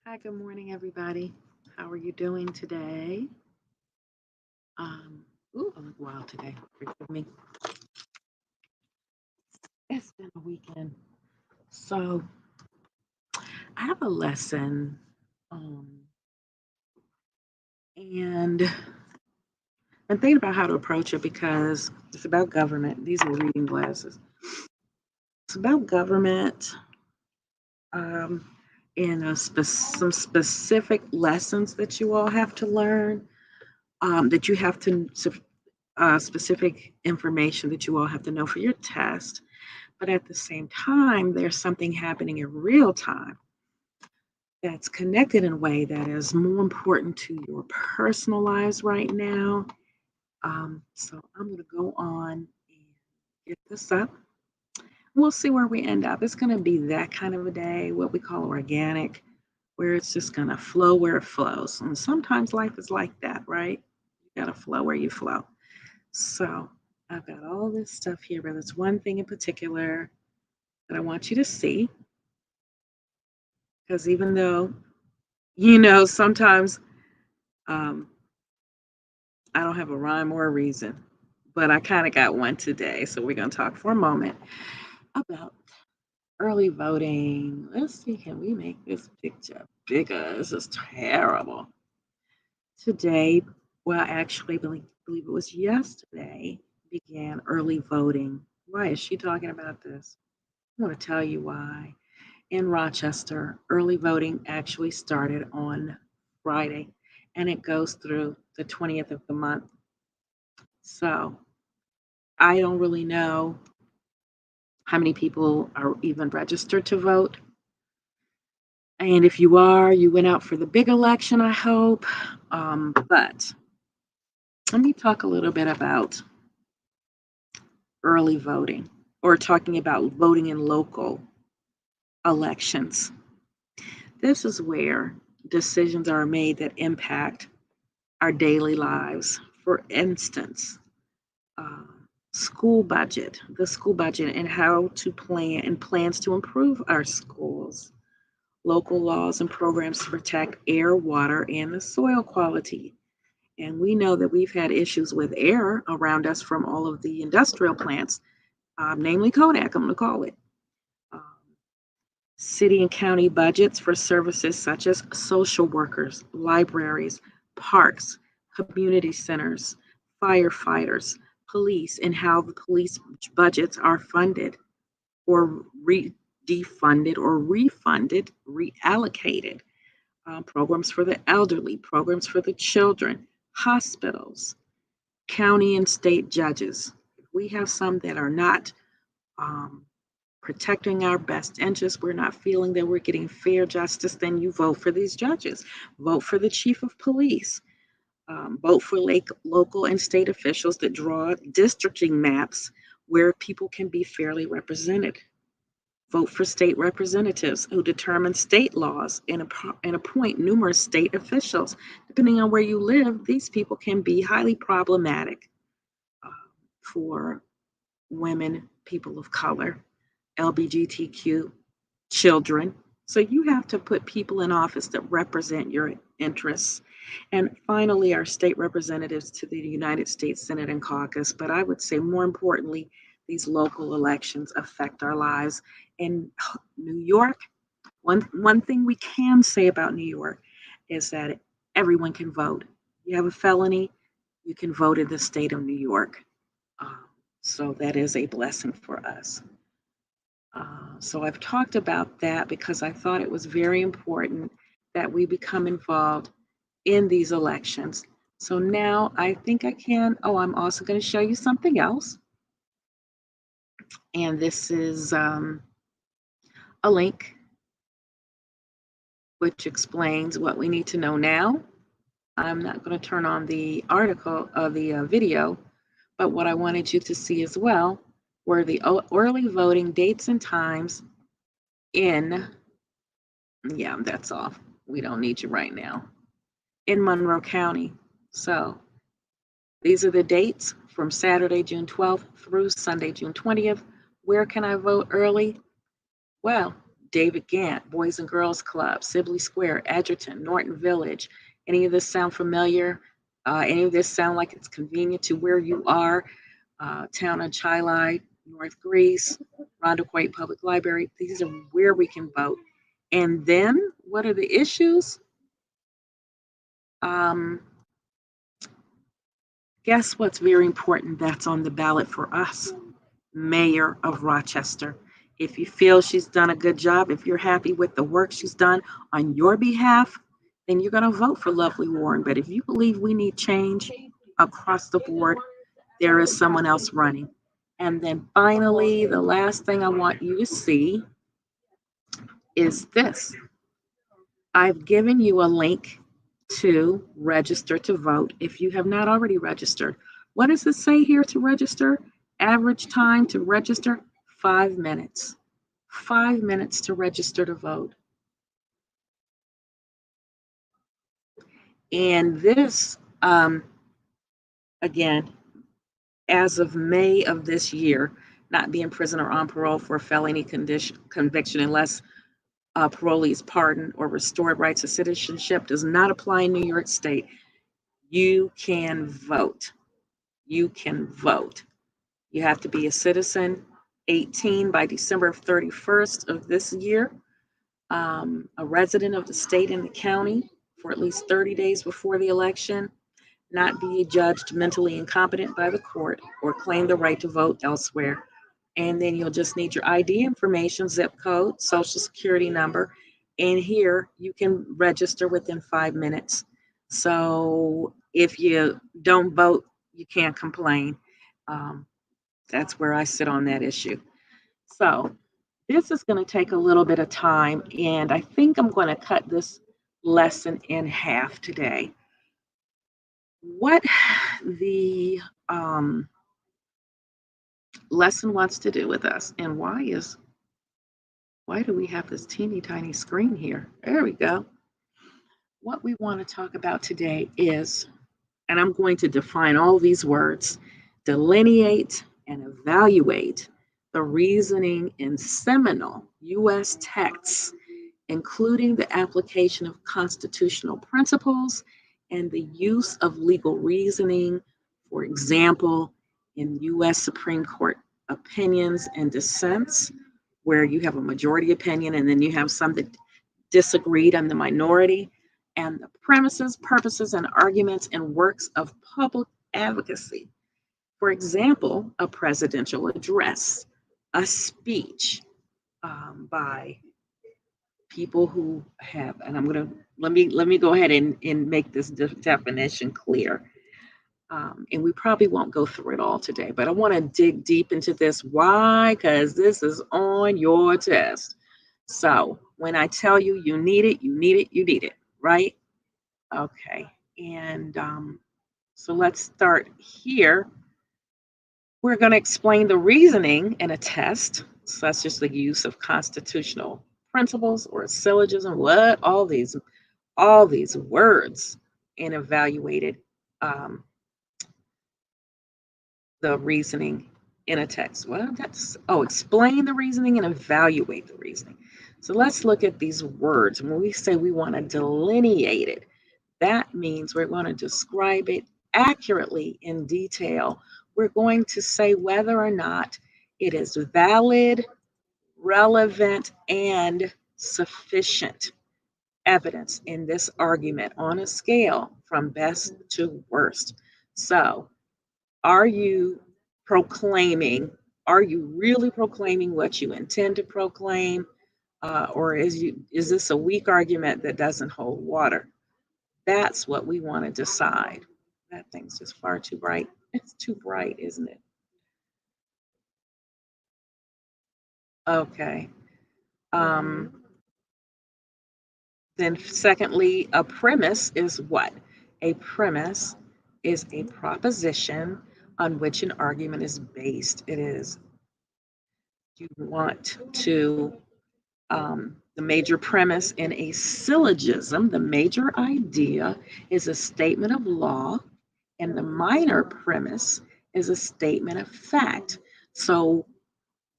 Hi, good morning, everybody. How are you doing today? I look wild today. Forgive me. It's been a weekend. So I have a lesson, and I'm thinking about how to approach it because it's about government. These are reading glasses. It's about government, um, and some specific lessons that you all have to learn, that you have to, specific information that you all have to know for your test. But at the same time, there's something happening in real time that's connected in a way that is more important to your personal lives right now. So I'm going to go on and get this up. We'll see where we end up. It's going to be that kind of a day, what we call organic, where it's just going to flow where it flows. And sometimes life is like that, right? You got to flow where you flow. So I've got all this stuff here, but there's one thing in particular that I want you to see. Because even though, sometimes um, I don't have a rhyme or a reason, but I kind of got one today. So we're going to talk for a moment about early voting. Let's see, can we make this picture bigger? This is terrible. Today, well, actually, believe it was yesterday, began early voting. Why is she talking about this? I want to tell you why. In Rochester, early voting actually started on Friday and it goes through the 20th of the month. So I don't really know how many people are even registered to vote. And if you are, you went out for the big election, I hope. But let me talk a little bit about early voting or talking about voting in local elections. This is where decisions are made that impact our daily lives. For instance, uh, the school budget, and how to plan and plans to improve our schools, local laws and programs to protect air, water, and the soil quality. And we know that we've had issues with air around us from all of the industrial plants, namely Kodak, I'm going to call it. Um, City and county budgets for services such as social workers, libraries, parks, community centers, firefighters, police, and how the police budgets are funded or defunded or refunded, reallocated. Programs for the elderly, programs for the children, hospitals, county and state judges. We have some that are not um, protecting our best interests, we're not feeling that we're getting fair justice, then you vote for these judges. Vote for the chief of police. Vote for local and state officials that draw districting maps where people can be fairly represented. Vote for state representatives who determine state laws and appoint numerous state officials. Depending on where you live, these people can be highly problematic uh, for women, people of color, LGBTQ, children. So you have to put people in office that represent your interests. And finally, our state representatives to the United States Senate and caucus. But I would say more importantly, these local elections affect our lives. In New York, one thing we can say about New York is that everyone can vote. You have a felony, you can vote in the state of New York. Um, so that is a blessing for us. So I've talked about that because I thought it was very important that we become involved in these elections. So now I think I can. Oh, I'm also going to show you something else. And this is a link which explains what we need to know now. I'm not going to turn on the article of the video, but what I wanted you to see as well were the early voting dates and times in, yeah, that's off. We don't need you right now. In Monroe County. So these are the dates from Saturday, June 12th through Sunday, June 20th. Where can I vote early? Well, David Gant, Boys and Girls Club, Sibley Square, Edgerton, Norton Village. Any of this sound familiar? Any of this sound like it's convenient to where you are? Town of Chilide, North Greece, Rondequoit Public Library. These are where we can vote. And then what are the issues? Guess what's very important that's on the ballot for us? Mayor of Rochester. If you feel she's done a good job, if you're happy with the work she's done on your behalf, then you're going to vote for Lovely Warren. But if you believe we need change across the board, there is someone else running. And then finally, the last thing I want you to see is this. I've given you a link to register to vote if you have not already registered. What does it say here to register? Average time to register, 5 minutes. 5 minutes to register to vote. And this, again, as of May of this year, not be in prison or on parole for a felony conviction unless parolee's pardon or restored rights of citizenship does not apply in New York State. You can vote. You can vote. You have to be a citizen, 18 by December 31st of this year, a resident of the state and the county for at least 30 days before the election, not be judged mentally incompetent by the court or claim the right to vote elsewhere. And then you'll just need your ID information, zip code, social security number, and here you can register within 5 minutes. So if you don't vote, you can't complain. That's where I sit on that issue. So this is going to take a little bit of time, and I think I'm going to cut this lesson in half today. What the lesson wants to do with us, and why do we have this teeny tiny screen here? There we go. What we want to talk about today is, and I'm going to define all these words, delineate and evaluate the reasoning in seminal U.S. texts, including the application of constitutional principles and the use of legal reasoning, for example, in U.S. Supreme Court opinions and dissents, where you have a majority opinion and then you have some that disagreed on the minority, and the premises, purposes, and arguments and works of public advocacy. For example, a presidential address, a speech by people who have, and I'm going to let me go ahead and make this definition clear. And we probably won't go through it all today, but I want to dig deep into this. Why? Because this is on your test. So when I tell you you need it, you need it, you need it, right? Okay. And so let's start here. We're going to explain the reasoning in a test, such as the use of constitutional principles or syllogism, what all these words, and evaluated the reasoning in a text. Well, explain the reasoning and evaluate the reasoning. So let's look at these words. When we say we want to delineate it, that means we're going to describe it accurately in detail. We're going to say whether or not it is valid, relevant, and sufficient evidence in this argument on a scale from best to worst. So, are you really proclaiming what you intend to proclaim? Or is this a weak argument that doesn't hold water? That's what we want to decide. That thing's just far too bright. It's too bright, isn't it? Okay. Then secondly, a premise is what? A premise is a proposition on which an argument is based. It is, you want to, the major premise in a syllogism, the major idea is a statement of law, and the minor premise is a statement of fact. So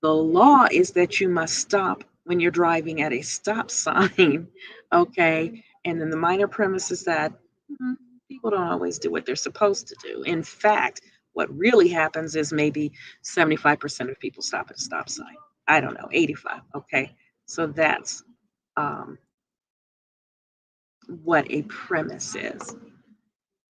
the law is that you must stop when you're driving at a stop sign, okay? And then the minor premise is that mm, people don't always do what they're supposed to do. In fact, what really happens is maybe 75% of people stop at a stop sign. I don't know, 85, okay? So that's um, what a premise is.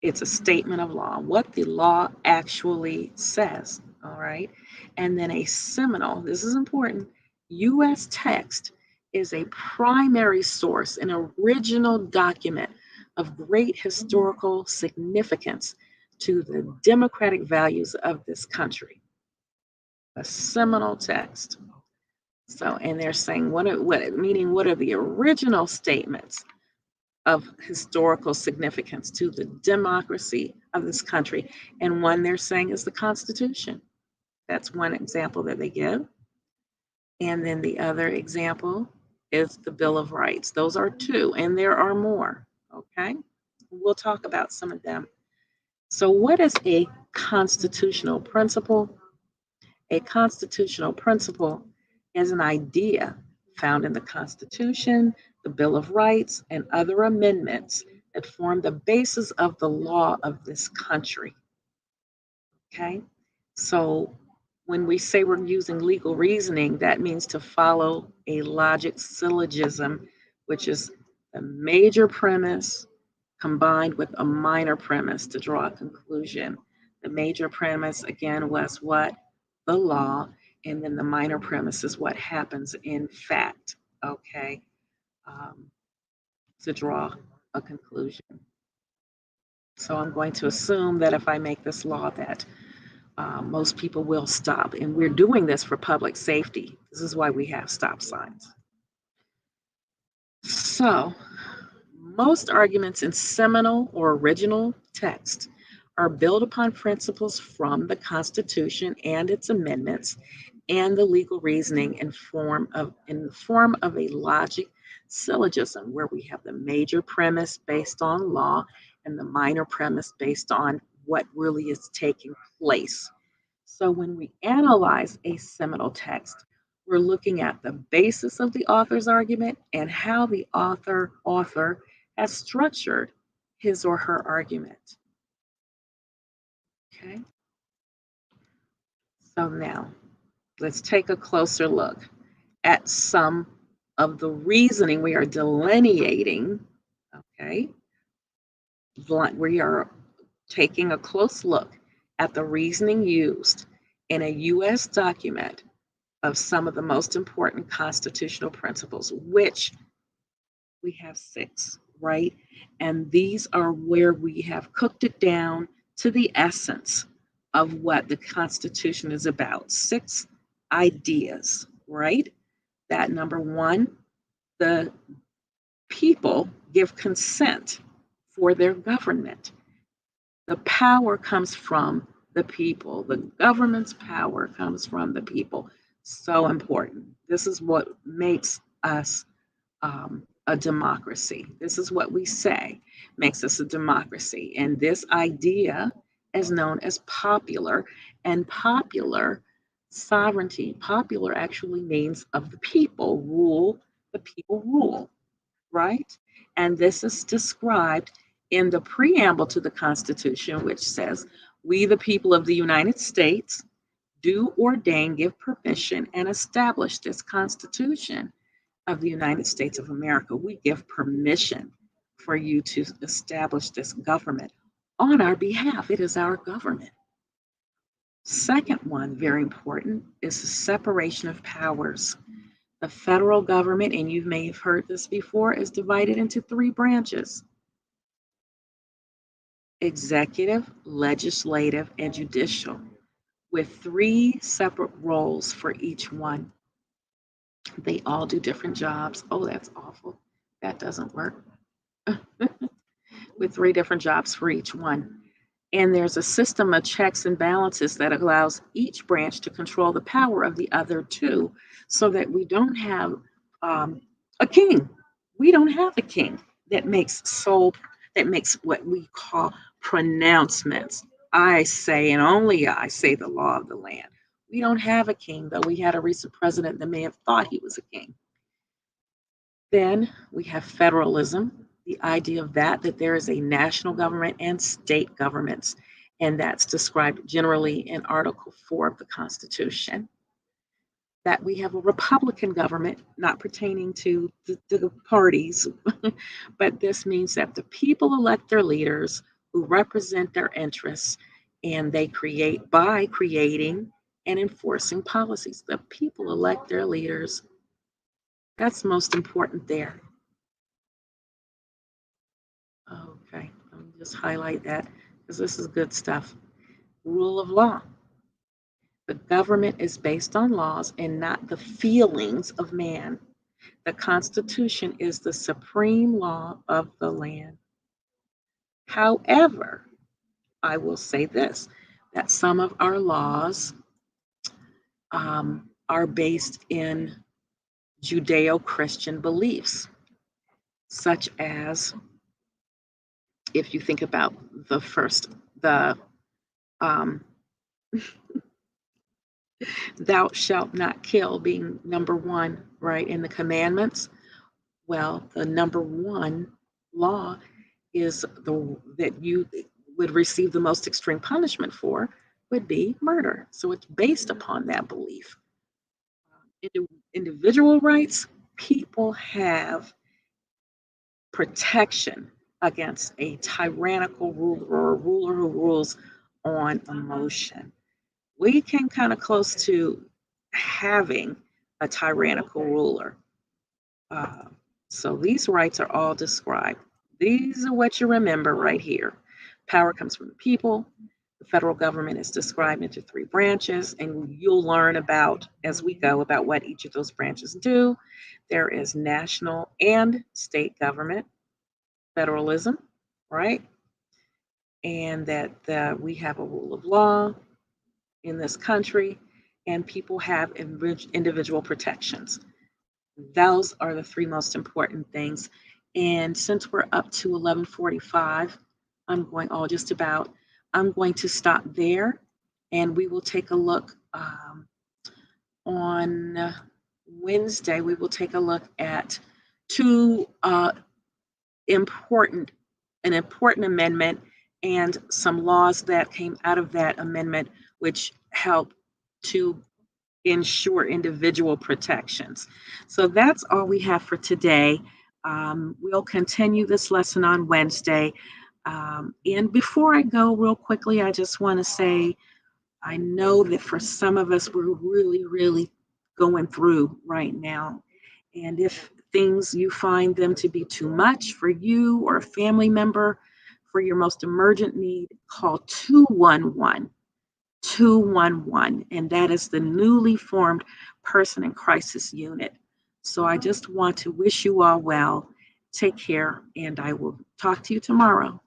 It's a statement of law, what the law actually says, all right? And then a seminal, this is important, U.S. text is a primary source, an original document of great historical significance to the democratic values of this country. A seminal text. So, and they're saying meaning what are the original statements of historical significance to the democracy of this country. And one they're saying is the Constitution. That's one example that they give. And then the other example is the Bill of Rights. Those are two, and there are more. Okay. We'll talk about some of them. So, what is a constitutional principle? A constitutional principle is an idea found in the Constitution, the Bill of Rights, and other amendments that form the basis of the law of this country. Okay? So when we say we're using legal reasoning, that means to follow a logic syllogism, which is a major premise combined with a minor premise to draw a conclusion. The major premise, again, was what? The law. And then the minor premise is what happens in fact, okay, um, to draw a conclusion. So I'm going to assume that if I make this law that most people will stop. And we're doing this for public safety. This is why we have stop signs. So most arguments in seminal or original text are built upon principles from the Constitution and its amendments and the legal reasoning in the form of a logic syllogism, where we have the major premise based on law and the minor premise based on what really is taking place. So when we analyze a seminal text, we're looking at the basis of the author's argument and how the author has structured his or her argument. Okay. So now let's take a closer look at some of the reasoning we are delineating. Okay. We are taking a close look at the reasoning used in a U.S. document of some of the most important constitutional principles, which we have 6, right? And these are where we have cooked it down to the essence of what the Constitution is about. 6 ideas, right? That number 1, the people give consent for their government. The power comes from the people. The government's power comes from the people. So important. This is what makes us a democracy. This is what we say makes us a democracy. And this idea is known as popular, and popular sovereignty. Popular actually means of the people, rule, the people rule, right? And this is described in the preamble to the Constitution, which says, "We, the people of the United States, do ordain, give permission, and establish this Constitution of the United States of America." We give permission for you to establish this government on our behalf. It is our government. Second one, very important, is the separation of powers. The federal government, and you may have heard this before, is divided into 3 branches: executive, legislative, and judicial, with 3 separate roles for each one. They all do different jobs. Oh, that's awful. That doesn't work. With 3 different jobs for each one. And there's a system of checks and balances that allows each branch to control the power of the other 2, so that we don't have a king. We don't have a king that makes what we call pronouncements. I say, and only I say, the law of the land. We don't have a king, though we had a recent president that may have thought he was a king. Then we have federalism, the idea of that there is a national government and state governments, and that's described generally in Article 4 of the Constitution. That we have a Republican government, not pertaining to the parties, but this means that the people elect their leaders who represent their interests, and they create by creating and enforcing policies. The people elect their leaders. That's most important there. Okay, let me just highlight that because this is good stuff. Rule of law. The government is based on laws and not the feelings of man. The Constitution is the supreme law of the land. However, I will say this, that some of our laws are based in Judeo-Christian beliefs, such as if you think about the um, thou shalt not kill being number one, right, in the commandments. Well, the number one law is that you would receive the most extreme punishment for would be murder. So it's based upon that belief. Individual rights, people have protection against a tyrannical ruler or a ruler who rules on emotion. We came kind of close to having a tyrannical ruler. Uh, so these rights are all described. These are what you remember right here. Power comes from the people. The federal government is described into three branches, and you'll learn about as we go about what each of those branches do. There is national and state government, federalism, right? And that we have a rule of law in this country, and people have individual protections. Those are the three most important things. And since we're up to 11:45, I'm going to stop there, and we will take a look on Wednesday. We will take a look at two important an important amendment and some laws that came out of that amendment, which help to ensure individual protections. So that's all we have for today. We'll continue this lesson on Wednesday. And before I go, real quickly, I just want to say I know that for some of us, we're really, really going through right now. And if things you find them to be too much for you or a family member, for your most emergent need, call 211. 211, and that is the newly formed Person in Crisis Unit. So I just want to wish you all well. Take care, and I will talk to you tomorrow.